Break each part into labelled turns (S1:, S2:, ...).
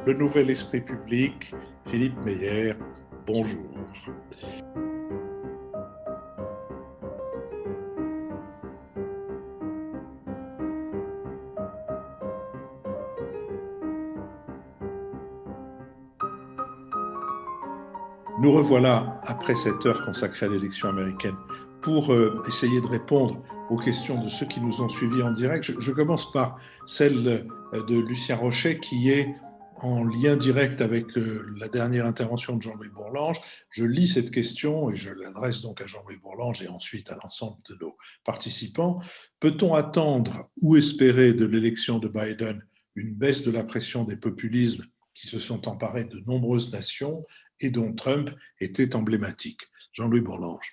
S1: Le Nouvel Esprit Public, Philippe Meyer, bonjour. Nous revoilà après cette heure consacrée à l'élection américaine pour essayer de répondre aux questions de ceux qui nous ont suivis en direct. Je commence par celle de Lucien Rochet qui est en lien direct avec la dernière intervention de Jean-Louis Bourlange. Je lis cette question et je l'adresse donc à Jean-Louis Bourlange et ensuite à l'ensemble de nos participants. Peut-on attendre ou espérer de l'élection de Biden une baisse de la pression des populismes qui se sont emparés de nombreuses nations et dont Trump était emblématique? Jean-Louis Bourlange.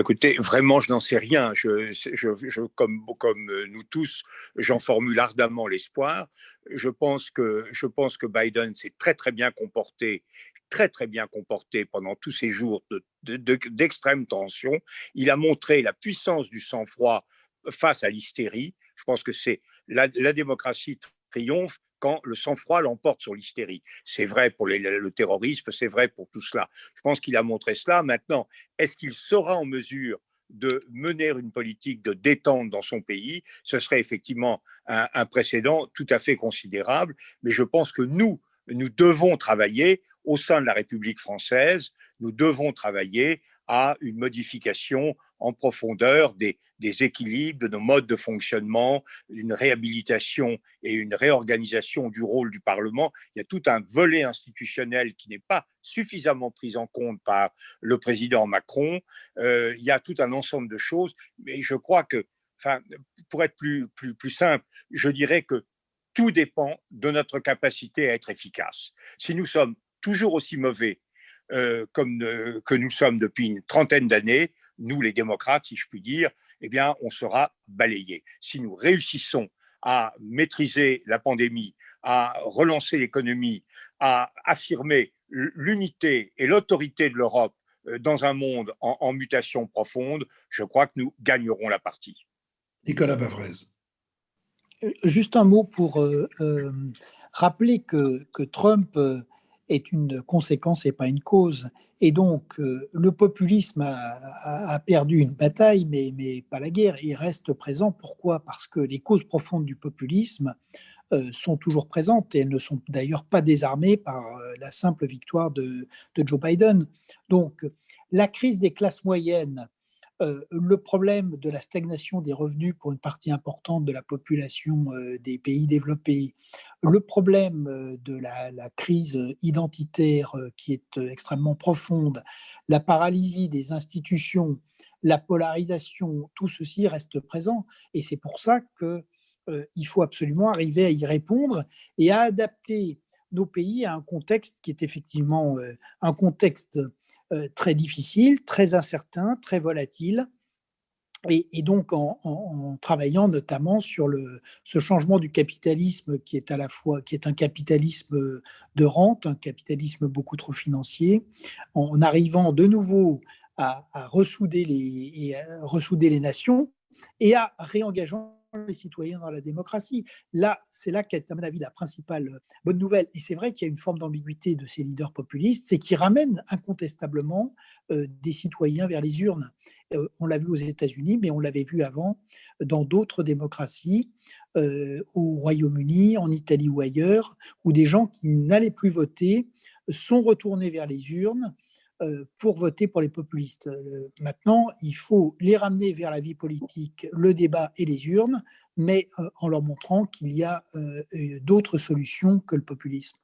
S2: Écoutez, vraiment, je n'en sais rien. Comme nous tous, j'en formule ardemment l'espoir. Je pense que Biden s'est très bien comporté pendant tous ces jours d'extrême tension. Il a montré la puissance du sang-froid face à l'hystérie. Je pense que c'est la démocratie triomphe quand le sang-froid l'emporte sur l'hystérie. C'est vrai pour le terrorisme, c'est vrai pour tout cela. Je pense qu'il a montré cela. Maintenant, est-ce qu'il sera en mesure de mener une politique de détente dans son pays? Ce serait effectivement un précédent tout à fait considérable. Mais je pense que nous devons travailler au sein de la République française, nous devons travailler à une modification en profondeur des équilibres, de nos modes de fonctionnement, une réhabilitation et une réorganisation du rôle du Parlement. Il y a tout un volet institutionnel qui n'est pas suffisamment pris en compte par le président Macron. Il y a tout un ensemble de choses, mais je crois que, pour être plus simple, je dirais que tout dépend de notre capacité à être efficace. Si nous sommes toujours aussi mauvais que nous sommes depuis une trentaine d'années, nous les démocrates, si je puis dire, eh bien, on sera balayés. Si nous réussissons à maîtriser la pandémie, à relancer l'économie, à affirmer l'unité et l'autorité de l'Europe dans un monde en mutation profonde, je crois que nous gagnerons la partie.
S1: Nicolas Bavrez.
S3: Juste un mot pour rappeler que Trump est une conséquence et pas une cause. Et donc, le populisme a perdu une bataille, mais pas la guerre. Il reste présent. Pourquoi? Parce que les causes profondes du populisme sont toujours présentes et elles ne sont d'ailleurs pas désarmées par la simple victoire de Joe Biden. Donc, la crise des classes moyennes, le problème de la stagnation des revenus pour une partie importante de la population des pays développés, le problème de la crise identitaire qui est extrêmement profonde, la paralysie des institutions, la polarisation, tout ceci reste présent. Et c'est pour ça qu'il faut absolument arriver à y répondre et à adapter nos pays à un contexte qui est effectivement un contexte très difficile, très incertain, très volatile. Et donc en travaillant notamment sur ce changement du capitalisme qui est un capitalisme de rente, un capitalisme beaucoup trop financier, en arrivant de nouveau à ressouder les nations et à réengageant les citoyens dans la démocratie. C'est là qu'est, à mon avis, la principale bonne nouvelle. Et c'est vrai qu'il y a une forme d'ambiguïté de ces leaders populistes, c'est qu'ils ramènent incontestablement des citoyens vers les urnes. On l'a vu aux États-Unis, mais on l'avait vu avant dans d'autres démocraties, au Royaume-Uni, en Italie ou ailleurs, où des gens qui n'allaient plus voter sont retournés vers les urnes pour voter pour les populistes. Maintenant, il faut les ramener vers la vie politique, le débat et les urnes, mais en leur montrant qu'il y a d'autres solutions que le populisme.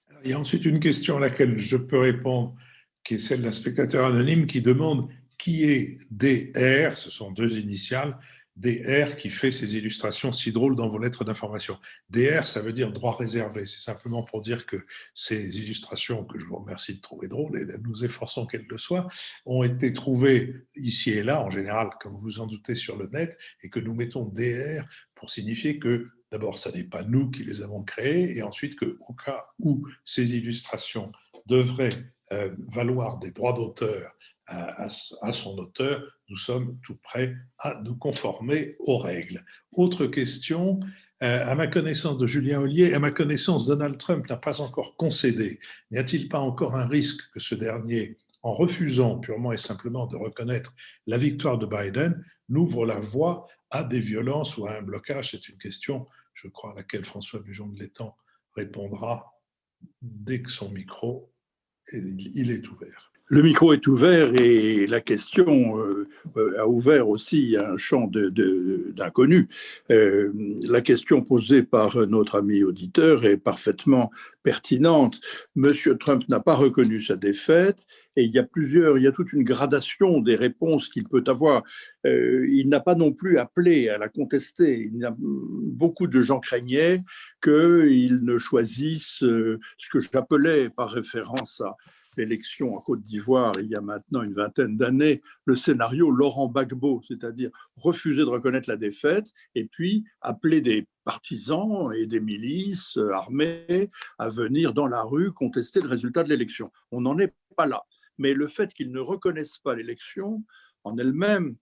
S1: Alors, il y a ensuite une question à laquelle je peux répondre, qui est celle d'un spectateur anonyme qui demande qui est DR, ce sont deux initiales, DR qui fait ces illustrations si drôles dans vos lettres d'information. DR, ça veut dire droit réservé. C'est simplement pour dire que ces illustrations, que je vous remercie de trouver drôles et nous efforçons qu'elles le soient, ont été trouvées ici et là, en général, comme vous vous en doutez, sur le net, et que nous mettons DR pour signifier que, d'abord, ce n'est pas nous qui les avons créées, et ensuite qu'au cas où ces illustrations devraient valoir des droits d'auteur à son auteur, nous sommes tout prêts à nous conformer aux règles. Autre question, À ma connaissance de Julien Hollier, à ma connaissance, Donald Trump n'a pas encore concédé. N'y a-t-il pas encore un risque que ce dernier, en refusant purement et simplement de reconnaître la victoire de Biden, n'ouvre la voie à des violences ou à un blocage? C'est une question, je crois, à laquelle François Bujon de l'Étang répondra dès que son micro il est ouvert.
S4: Le micro est ouvert et la question a ouvert aussi un champ d'inconnu. La question posée par notre ami auditeur est parfaitement pertinente. Monsieur Trump n'a pas reconnu sa défaite et il y a toute une gradation des réponses qu'il peut avoir. Il n'a pas non plus appelé à la contester. Beaucoup de gens craignaient qu'il ne choisisse ce que j'appelais par référence à l'élection en Côte d'Ivoire, il y a maintenant une vingtaine d'années, le scénario Laurent Gbagbo, c'est-à-dire refuser de reconnaître la défaite et puis appeler des partisans et des milices armées à venir dans la rue contester le résultat de l'élection. On n'en est pas là. Mais le fait qu'ils ne reconnaissent pas l'élection en elle-même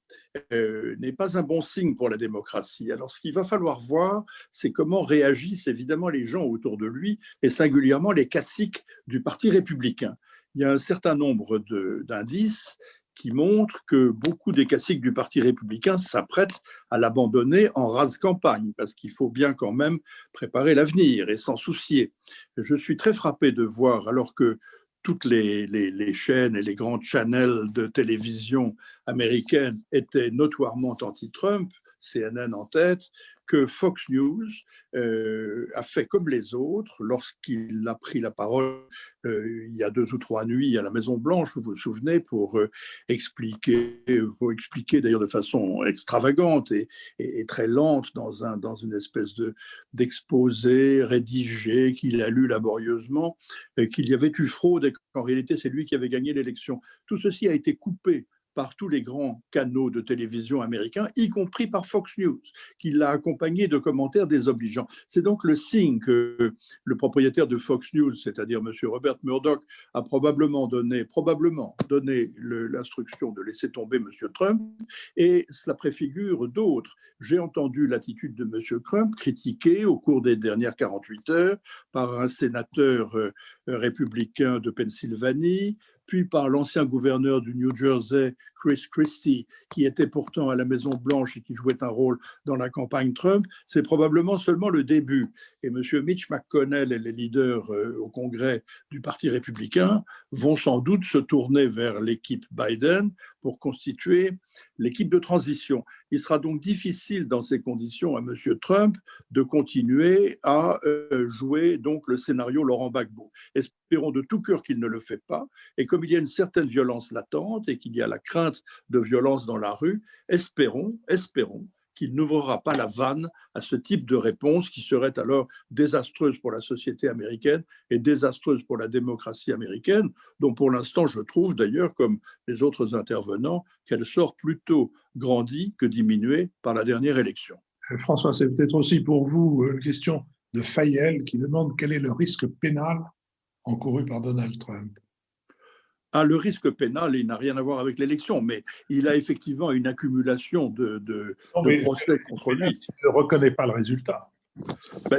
S4: n'est pas un bon signe pour la démocratie. Alors ce qu'il va falloir voir, c'est comment réagissent évidemment les gens autour de lui et singulièrement les caciques du Parti républicain. Il y a un certain nombre d'indices qui montrent que beaucoup des caciques du Parti républicain s'apprêtent à l'abandonner en rase campagne, parce qu'il faut bien quand même préparer l'avenir et s'en soucier. Je suis très frappé de voir, alors que toutes les chaînes et les grands channels de télévision américaines étaient notoirement anti-Trump, CNN en tête, que Fox News a fait comme les autres lorsqu'il a pris la parole il y a 2 ou 3 nuits à la Maison-Blanche, vous vous souvenez, pour expliquer d'ailleurs de façon extravagante et très lente dans une espèce d'exposé rédigé qu'il a lu laborieusement, qu'il y avait eu fraude et qu'en réalité c'est lui qui avait gagné l'élection. Tout ceci a été coupé par tous les grands canaux de télévision américains, y compris par Fox News, qui l'a accompagné de commentaires désobligeants. C'est donc le signe que le propriétaire de Fox News, c'est-à-dire M. Robert Murdoch, a probablement donné l'instruction de laisser tomber M. Trump, et cela préfigure d'autres. J'ai entendu l'attitude de M. Trump critiquée au cours des dernières 48 heures par un sénateur républicain de Pennsylvanie, puis par l'ancien gouverneur du New Jersey, Chris Christie, qui était pourtant à la Maison-Blanche et qui jouait un rôle dans la campagne Trump. C'est probablement seulement le début. Et M. Mitch McConnell et les leaders au Congrès du Parti républicain vont sans doute se tourner vers l'équipe Biden pour constituer l'équipe de transition. Il sera donc difficile dans ces conditions à M. Trump de continuer à jouer donc le scénario Laurent Gbagbo. Espérons de tout cœur qu'il ne le fait pas. Et comme il y a une certaine violence latente et qu'il y a la crainte de violence dans la rue, espérons qu'il n'ouvrira pas la vanne à ce type de réponse qui serait alors désastreuse pour la société américaine et désastreuse pour la démocratie américaine, dont pour l'instant je trouve d'ailleurs, comme les autres intervenants, qu'elle sort plutôt grandie que diminuée par la dernière élection.
S1: François, c'est peut-être aussi pour vous une question de Fayel qui demande quel est le risque pénal encouru par Donald Trump.
S4: Le risque pénal, il n'a rien à voir avec l'élection, mais il a effectivement une accumulation de procès contre lui.
S1: Il ne reconnaît pas le résultat.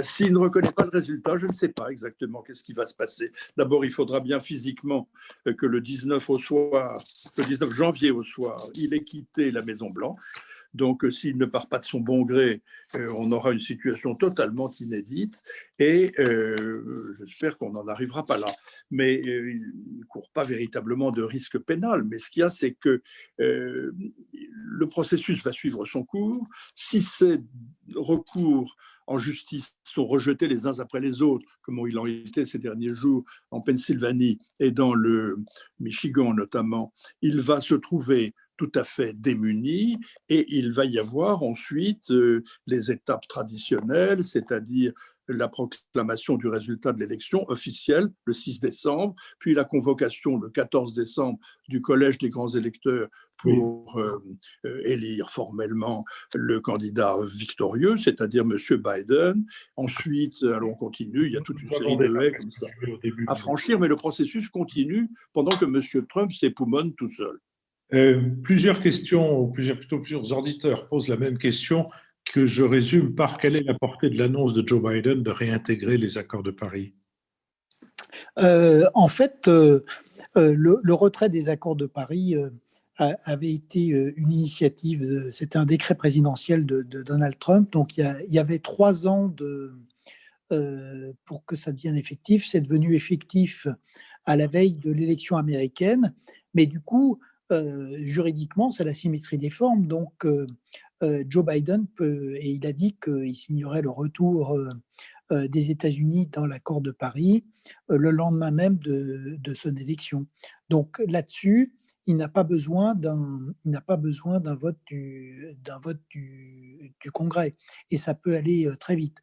S4: S'il ne reconnaît pas le résultat, je ne sais pas exactement qu'est-ce qui va se passer. D'abord, il faudra bien physiquement que le 19 janvier au soir, il ait quitté la Maison-Blanche. Donc, s'il ne part pas de son bon gré, on aura une situation totalement inédite et j'espère qu'on n'en arrivera pas là. Mais il ne court pas véritablement de risque pénal. Mais ce qu'il y a, c'est que le processus va suivre son cours. Si ces recours en justice sont rejetés les uns après les autres, comme il en était ces derniers jours en Pennsylvanie et dans le Michigan notamment, il va se trouver tout à fait démuni et il va y avoir ensuite les étapes traditionnelles, c'est-à-dire la proclamation du résultat de l'élection officielle le 6 décembre, puis la convocation le 14 décembre du Collège des grands électeurs pour élire formellement le candidat victorieux, c'est-à-dire M. Biden. Ensuite, on continue, il y a toute une série de haies comme ça à franchir, mais le processus continue pendant que M. Trump s'époumonne tout seul.
S1: Plusieurs questions, plusieurs auditeurs posent la même question. que je résume par quelle est la portée de l'annonce de Joe Biden de réintégrer les accords de Paris?
S3: En fait, le retrait des accords de Paris avait été une initiative, c'était un décret présidentiel de Donald Trump, donc il y avait 3 ans pour que ça devienne effectif. C'est devenu effectif à la veille de l'élection américaine, mais du coup, juridiquement, c'est la symétrie des formes. Donc, Joe Biden et il a dit qu'il signerait le retour des États-Unis dans l'accord de Paris le lendemain même de son élection. Donc là-dessus, il n'a pas besoin d'un vote du Congrès, et ça peut aller très vite.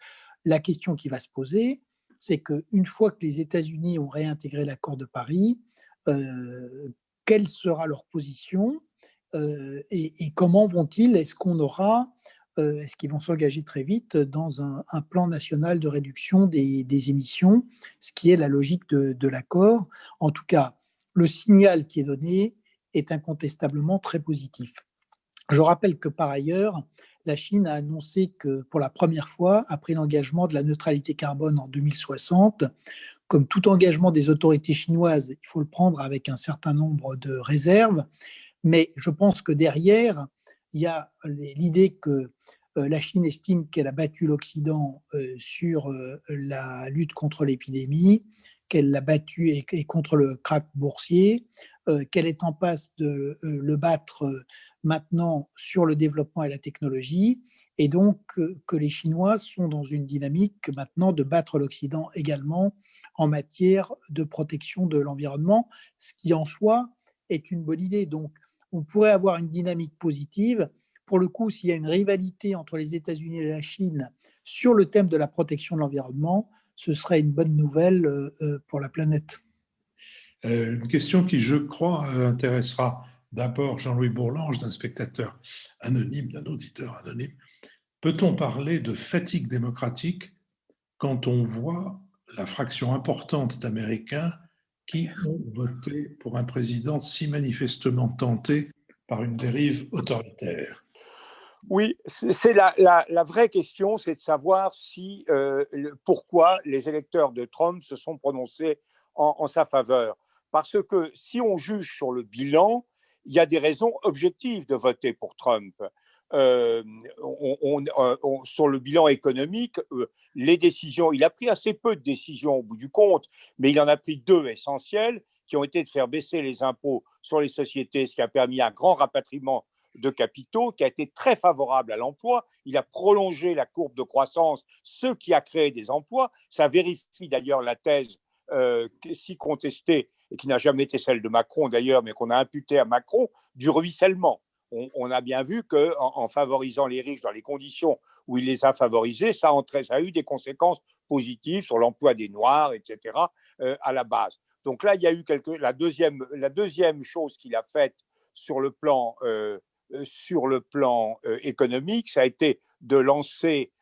S3: La question qui va se poser, c'est qu'une fois que les États-Unis ont réintégré l'accord de Paris, quelle sera leur position et comment vont-ils? Est-ce qu'ils vont s'engager très vite dans un plan national de réduction des émissions, ce qui est la logique de l'accord? En tout cas, le signal qui est donné est incontestablement très positif. Je rappelle que par ailleurs, la Chine a annoncé que pour la première fois, après l'engagement de la neutralité carbone en 2060, comme tout engagement des autorités chinoises, il faut le prendre avec un certain nombre de réserves, mais je pense que derrière, il y a l'idée que la Chine estime qu'elle a battu l'Occident sur la lutte contre l'épidémie, qu'elle l'a battu et contre le krach boursier, qu'elle est en passe de le battre maintenant sur le développement et la technologie, et donc que les Chinois sont dans une dynamique maintenant de battre l'Occident également en matière de protection de l'environnement, ce qui en soi est une bonne idée. Donc, on pourrait avoir une dynamique positive. Pour le coup, s'il y a une rivalité entre les États-Unis et la Chine sur le thème de la protection de l'environnement, ce serait une bonne nouvelle pour la planète.
S1: Une question qui, je crois, intéressera d'abord Jean-Louis Bourlange, d'un spectateur anonyme, d'un auditeur anonyme. Peut-on parler de fatigue démocratique quand on voit la fraction importante d'Américains qui ont voté pour un président si manifestement tenté par une dérive autoritaire?
S2: Oui, c'est la vraie question, c'est de savoir pourquoi les électeurs de Trump se sont prononcés en sa faveur. Parce que si on juge sur le bilan, il y a des raisons objectives de voter pour Trump. Sur le bilan économique, les décisions, il a pris assez peu de décisions au bout du compte, mais il en a pris 2 essentielles, qui ont été de faire baisser les impôts sur les sociétés, ce qui a permis un grand rapatriement de capitaux, qui a été très favorable à l'emploi. Il a prolongé la courbe de croissance, ce qui a créé des emplois. Ça vérifie d'ailleurs la thèse si contestée, et qui n'a jamais été celle de Macron d'ailleurs, mais qu'on a imputée à Macron, du ruissellement. On a bien vu qu'en favorisant les riches dans les conditions où il les a favorisés, ça a eu des conséquences positives sur l'emploi des Noirs, etc., à la base. Donc là, il y a eu la deuxième chose qu'il a faite sur le plan économique, ça a été de lancer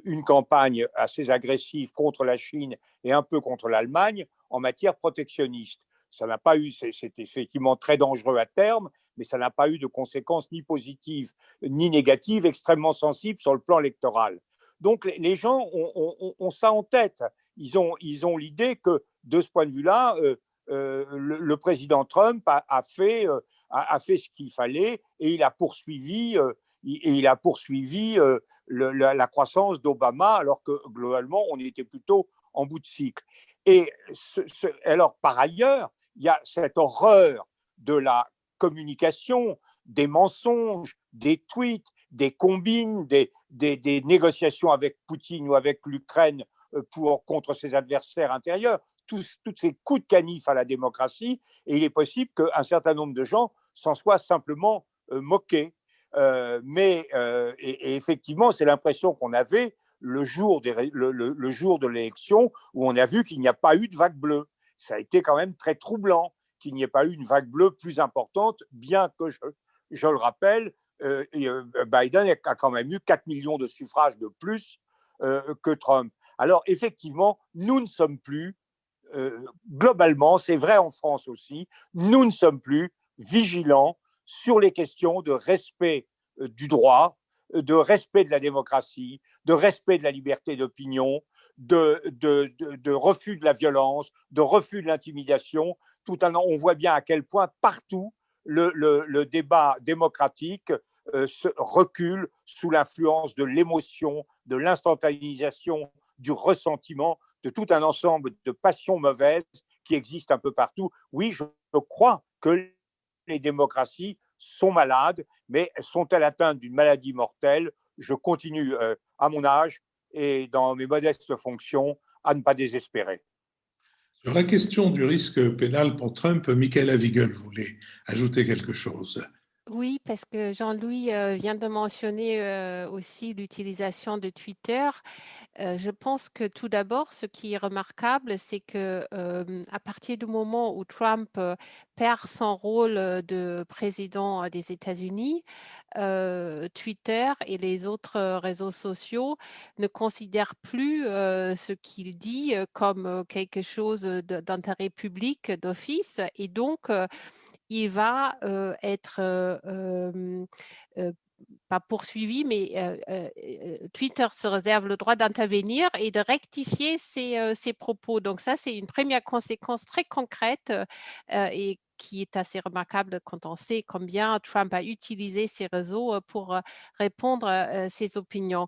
S2: une campagne assez agressive contre la Chine et un peu contre l'Allemagne en matière protectionniste. Ça n'a pas eu, c'est effectivement très dangereux à terme, mais ça n'a pas eu de conséquences ni positives ni négatives extrêmement sensibles sur le plan électoral. Donc les gens ont ça en tête. Ils ont l'idée que de ce point de vue-là, le président Trump a fait ce qu'il fallait, et il a poursuivi la croissance d'Obama, alors que globalement, on était plutôt en bout de cycle. Et alors, par ailleurs, il y a cette horreur de la communication, des mensonges, des tweets, des combines, des négociations avec Poutine ou avec l'Ukraine contre ses adversaires intérieurs, tous ces coups de canif à la démocratie, et il est possible qu'un certain nombre de gens s'en soient simplement moqués. Et effectivement, c'est l'impression qu'on avait le jour de l'élection, où on a vu qu'il n'y a pas eu de vague bleue. Ça a été quand même très troublant qu'il n'y ait pas eu une vague bleue plus importante, bien que, je le rappelle, Biden a quand même eu 4 millions de suffrages de plus que Trump. Alors effectivement, nous ne sommes plus, globalement, c'est vrai en France aussi, nous ne sommes plus vigilants sur les questions de respect du droit, de respect de la démocratie, de respect de la liberté d'opinion, de refus de la violence, de refus de l'intimidation. On voit bien à quel point partout le débat démocratique se recule sous l'influence de l'émotion, de l'instantanéisation, du ressentiment, de tout un ensemble de passions mauvaises qui existent un peu partout. Oui, je crois que les démocraties sont malades, mais sont-elles atteintes d'une maladie mortelle? Je continue à mon âge et dans mes modestes fonctions à ne pas désespérer.
S1: Sur la question du risque pénal pour Trump, Michaela Wiegel voulait ajouter quelque chose.
S5: Oui, parce que Jean-Louis vient de mentionner aussi l'utilisation de Twitter. Je pense que tout d'abord, ce qui est remarquable, c'est que à partir du moment où Trump perd son rôle de président des États-Unis, Twitter et les autres réseaux sociaux ne considèrent plus ce qu'il dit comme quelque chose d'intérêt public d'office, et donc il va être pas poursuivi, mais Twitter se réserve le droit d'intervenir et de rectifier ses propos. Donc ça, c'est une première conséquence très concrète et qui est assez remarquable quand on sait combien Trump a utilisé ses réseaux pour répondre à ses opinions.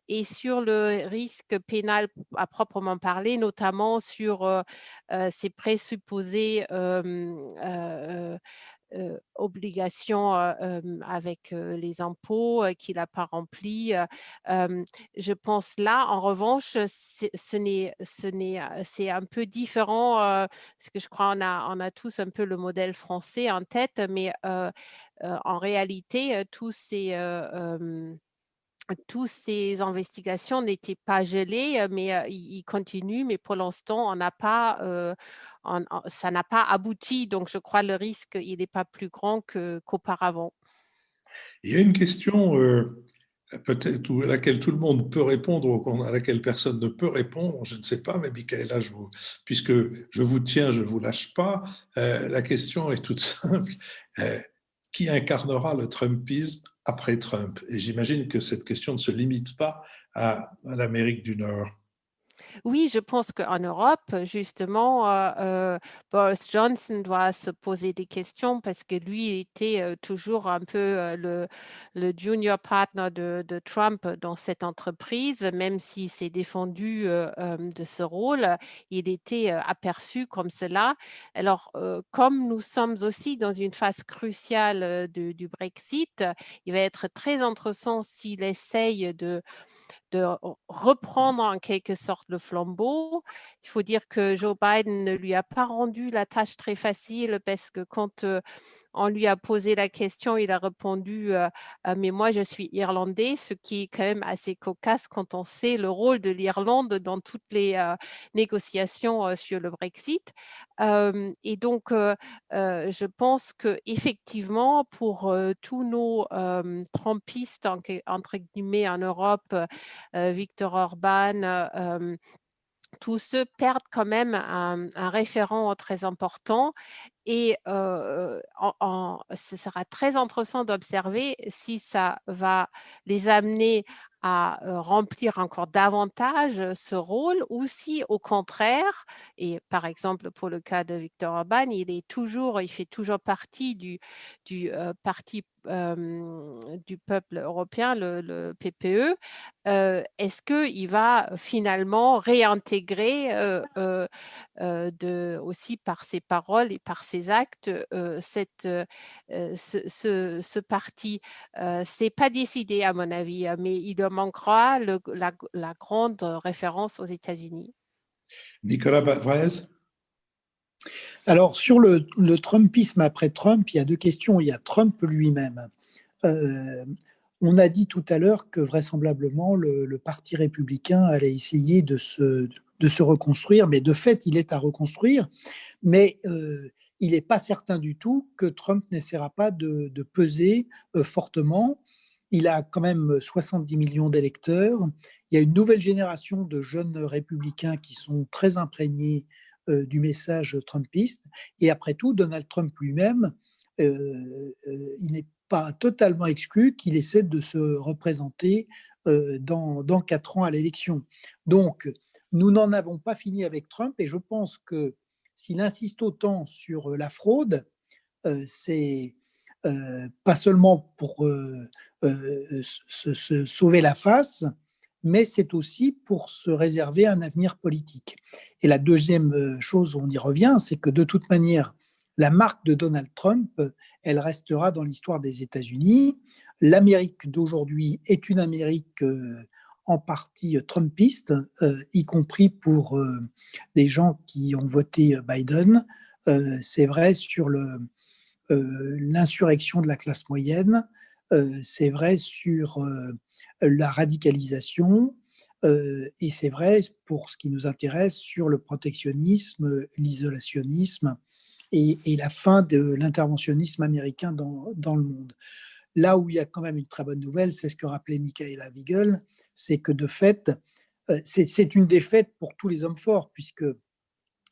S5: Et sur le risque pénal à proprement parler, notamment sur ces présupposés obligations avec les impôts qu'il n'a pas remplis. Je pense là, en revanche, c'est un peu différent parce que je crois on a tous un peu le modèle français en tête, mais en réalité, toutes ces investigations n'étaient pas gelées, mais ils continuent. Mais pour l'instant, ça n'a pas abouti. Donc, je crois que le risque, il n'est pas plus grand qu'auparavant.
S1: Il y a une question peut-être à laquelle tout le monde peut répondre ou à laquelle personne ne peut répondre, je ne sais pas, mais Michaela, puisque je vous tiens, je ne vous lâche pas, la question est toute simple. Qui incarnera le Trumpisme après Trump? Et j'imagine que cette question ne se limite pas à l'Amérique du Nord.
S5: Oui, je pense qu'en Europe, justement, Boris Johnson doit se poser des questions parce que lui il était toujours un peu le junior partner de Trump dans cette entreprise, même s'il s'est défendu de ce rôle, il était aperçu comme cela. Alors, comme nous sommes aussi dans une phase cruciale du Brexit, il va être très intéressant s'il essaye de reprendre en quelque sorte le flambeau. Il faut dire que Joe Biden ne lui a pas rendu la tâche très facile parce que quand on lui a posé la question, il a répondu mais moi je suis irlandais, ce qui est quand même assez cocasse quand on sait le rôle de l'Irlande dans toutes les négociations sur le Brexit. Et donc je pense que effectivement pour tous nos trumpistes entre guillemets en Europe, Viktor Orban, tous ceux perdent quand même un référent très important. Et ce sera très intéressant d'observer si ça va les amener à remplir encore davantage ce rôle, ou si au contraire, et par exemple pour le cas de Viktor Orban, il fait toujours partie du parti du peuple européen, le PPE. Est-ce qu'il va finalement réintégrer aussi par ses paroles et par ses actes ce parti? C'est pas décidé à mon avis, mais il leur manquera la grande référence aux États-Unis.
S1: Nicolas Varese?
S3: Alors, sur le Trumpisme après Trump, il y a deux questions. Il y a Trump lui-même. On a dit tout à l'heure que vraisemblablement le Parti républicain allait essayer de se reconstruire, mais de fait, il est à reconstruire. Mais il n'est pas certain du tout que Trump n'essaiera pas de peser fortement. Il a quand même 70 millions d'électeurs. Il y a une nouvelle génération de jeunes républicains qui sont très imprégnés du message trumpiste. Et après tout, Donald Trump lui-même, il n'est pas totalement exclu qu'il essaie de se représenter dans 4 ans à l'élection. Donc, nous n'en avons pas fini avec Trump et je pense que s'il insiste autant sur la fraude, c'est pas seulement pour se sauver la face, mais c'est aussi pour se réserver un avenir politique. Et la deuxième chose, on y revient, c'est que de toute manière, la marque de Donald Trump, elle restera dans l'histoire des États-Unis. L'Amérique d'aujourd'hui est une Amérique en partie trumpiste, y compris pour des gens qui ont voté Biden. C'est vrai sur l'insurrection de la classe moyenne, c'est vrai sur la radicalisation, et c'est vrai pour ce qui nous intéresse sur le protectionnisme, l'isolationnisme et la fin de l'interventionnisme américain dans le monde. Là où il y a quand même une très bonne nouvelle, c'est ce que rappelait Michaela Wiegel, c'est que de fait, c'est une défaite pour tous les hommes forts, puisque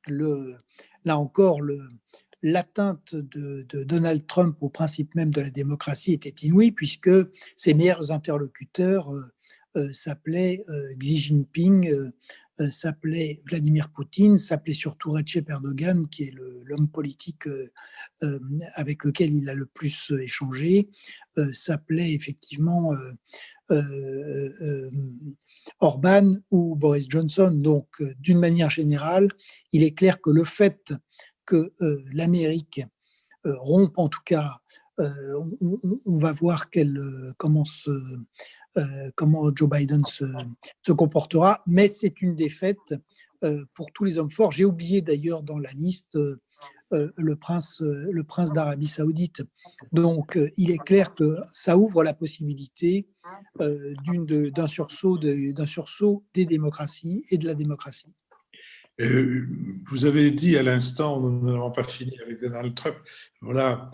S3: là encore, l'atteinte de Donald Trump au principe même de la démocratie était inouïe, puisque ses meilleurs interlocuteurs s'appelaient Xi Jinping, s'appelait Vladimir Poutine, s'appelait surtout Recep Erdogan, qui est l'homme politique avec lequel il a le plus échangé, s'appelait effectivement Orban ou Boris Johnson. Donc, d'une manière générale, il est clair que le fait que l'Amérique rompe, en tout cas, on va voir comment Joe Biden se comportera, mais c'est une défaite pour tous les hommes forts. J'ai oublié d'ailleurs dans la liste le prince d'Arabie Saoudite. Donc, il est clair que ça ouvre la possibilité d'un sursaut des démocraties et de la démocratie.
S1: Vous avez dit à l'instant, nous n'avons pas fini avec Donald Trump. Voilà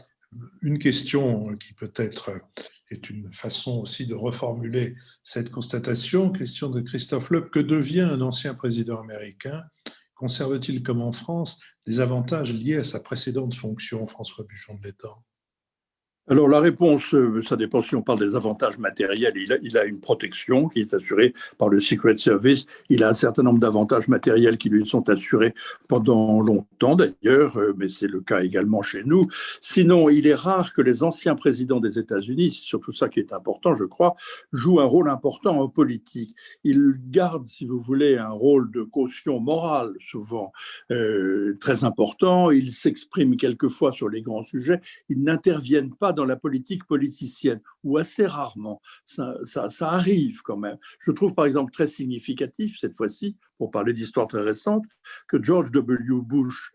S1: une question qui peut-être est une façon aussi de reformuler cette constatation. Question de Christophe Loeb. Que devient un ancien président américain? Conserve-t-il, comme en France, des avantages liés à sa précédente fonction, François Buchon de l'Étang?
S4: Alors la réponse, ça dépend si on parle des avantages matériels. Il a une protection qui est assurée par le Secret Service. Il a un certain nombre d'avantages matériels qui lui sont assurés pendant longtemps d'ailleurs, mais c'est le cas également chez nous. Sinon, il est rare que les anciens présidents des États-Unis, c'est surtout ça qui est important, je crois, jouent un rôle important en politique. Ils gardent, si vous voulez, un rôle de caution morale souvent très important. Ils s'expriment quelquefois sur les grands sujets. Ils n'interviennent pas dans la politique politicienne, ou assez rarement. Ça arrive quand même. Je trouve par exemple très significatif, cette fois-ci, pour parler d'histoire très récente, que George W. Bush,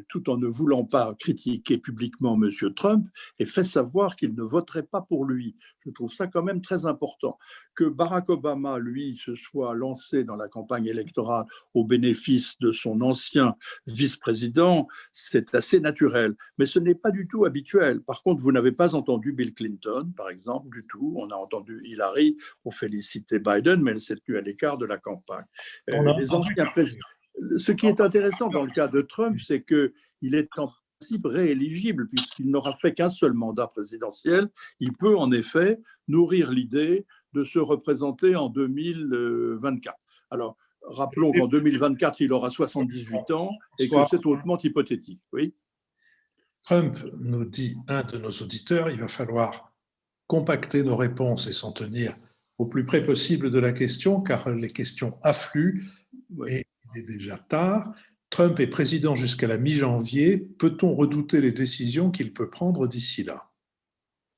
S4: tout en ne voulant pas critiquer publiquement M. Trump, ait fait savoir qu'il ne voterait pas pour lui. Je trouve ça quand même très important. Que Barack Obama, lui, se soit lancé dans la campagne électorale au bénéfice de son ancien vice-président, c'est assez naturel. Mais ce n'est pas du tout habituel. Par contre, vous n'avez pas entendu Bill Clinton, par exemple, du tout. On a entendu Hillary, on félicitait Biden, mais elle s'est tenue à l'écart de la campagne. Les anciens présidents. Ce qui est intéressant dans le cas de Trump, c'est qu'il est en principe rééligible puisqu'il n'aura fait qu'un seul mandat présidentiel. Il peut en effet nourrir l'idée de se représenter en 2024. Alors, rappelons qu'en 2024, il aura 78 ans et que c'est hautement hypothétique. Oui.
S1: Trump, nous dit un de nos auditeurs, il va falloir compacter nos réponses et s'en tenir au plus près possible de la question, car les questions affluent et il est déjà tard. Trump est président jusqu'à la mi-janvier. Peut-on redouter les décisions qu'il peut prendre d'ici là?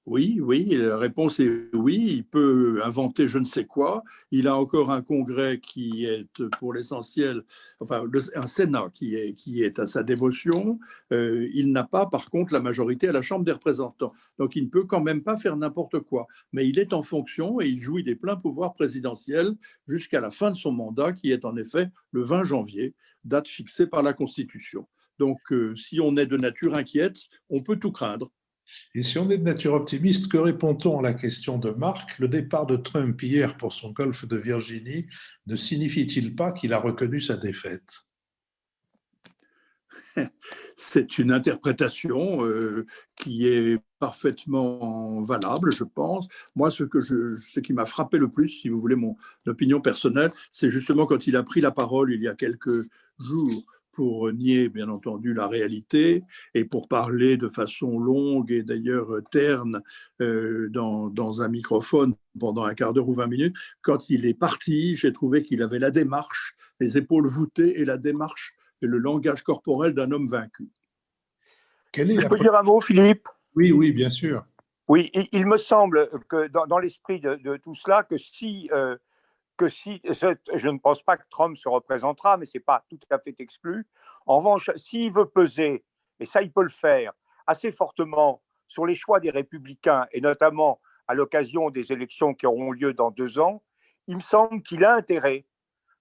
S4: Oui, la réponse est oui. Il peut inventer je ne sais quoi. Il a encore un congrès qui est pour l'essentiel, enfin un Sénat qui est à sa dévotion. Il n'a pas, par contre, la majorité à la Chambre des représentants. Donc il ne peut quand même pas faire n'importe quoi. Mais il est en fonction et il jouit des pleins pouvoirs présidentiels jusqu'à la fin de son mandat, qui est en effet le 20 janvier, date fixée par la Constitution. Donc si on est de nature inquiète, on peut tout craindre.
S1: Et si on est de nature optimiste, que répond-on à la question de Marc? Le départ de Trump hier pour son golfe de Virginie ne signifie-t-il pas qu'il a reconnu sa défaite?
S4: c'est une interprétation qui est parfaitement valable, je pense. Moi, ce qui m'a frappé le plus, si vous voulez mon opinion personnelle, c'est justement quand il a pris la parole il y a quelques jours pour nier, bien entendu, la réalité et pour parler de façon longue et d'ailleurs terne dans un microphone pendant un quart d'heure ou 20 minutes. Quand il est parti, j'ai trouvé qu'il avait la démarche, les épaules voûtées et la démarche et le langage corporel d'un homme vaincu.
S2: Je peux dire un mot, Philippe?
S1: Oui, oui, bien sûr.
S2: Oui, il me semble que dans l'esprit de tout cela, que si je ne pense pas que Trump se représentera, mais ce n'est pas tout à fait exclu. En revanche, s'il veut peser, et ça il peut le faire, assez fortement sur les choix des républicains, et notamment à l'occasion des élections qui auront lieu dans 2 ans, il me semble qu'il a intérêt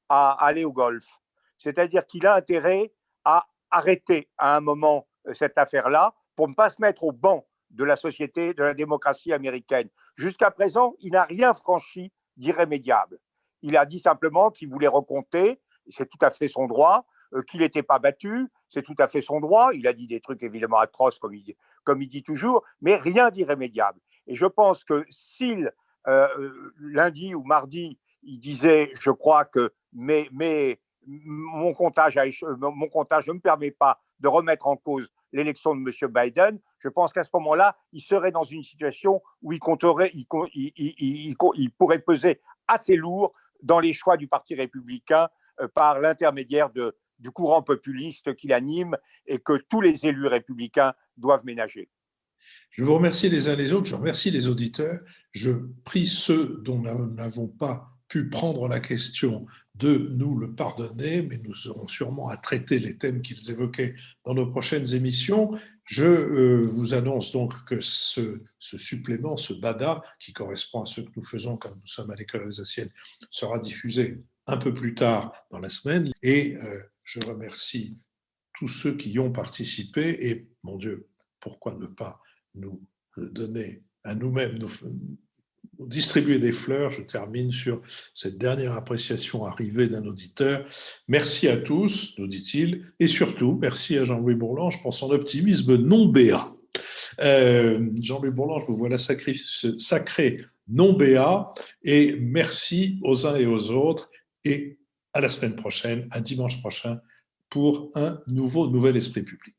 S2: à aller au golf. C'est-à-dire qu'il a intérêt à arrêter à un moment cette affaire-là pour ne pas se mettre au banc de la société, de la démocratie américaine. Jusqu'à présent, il n'a rien franchi d'irrémédiable. Il a dit simplement qu'il voulait recompter, c'est tout à fait son droit, qu'il n'était pas battu, c'est tout à fait son droit. Il a dit des trucs évidemment atroces, comme il dit toujours, mais rien d'irrémédiable. Et je pense que s'il, lundi ou mardi, il disait, je crois que mon comptage ne me permet pas de remettre en cause l'élection de M. Biden, je pense qu'à ce moment-là, il serait dans une situation où il pourrait peser assez lourd dans les choix du Parti républicain par l'intermédiaire du courant populiste qu'il anime et que tous les élus républicains doivent ménager.
S1: Je vous remercie les uns les autres, je remercie les auditeurs. Je prie ceux dont nous n'avons pas pu prendre la question de nous le pardonner, mais nous aurons sûrement à traiter les thèmes qu'ils évoquaient dans nos prochaines émissions. Je vous annonce donc que ce supplément, ce BADA, qui correspond à ce que nous faisons quand nous sommes à l'école alsacienne, sera diffusé un peu plus tard dans la semaine. Et je remercie tous ceux qui y ont participé. Et mon Dieu, pourquoi ne pas nous donner à nous-mêmes, nous distribuer des fleurs. Je termine sur cette dernière appréciation arrivée d'un auditeur. Merci à tous, nous dit-il, et surtout, merci à Jean-Louis Bourlange pour son optimisme non béat. Jean-Louis Bourlange vous voilà sacré non béat, et merci aux uns et aux autres, et à la semaine prochaine, à dimanche prochain, pour un nouvel esprit public.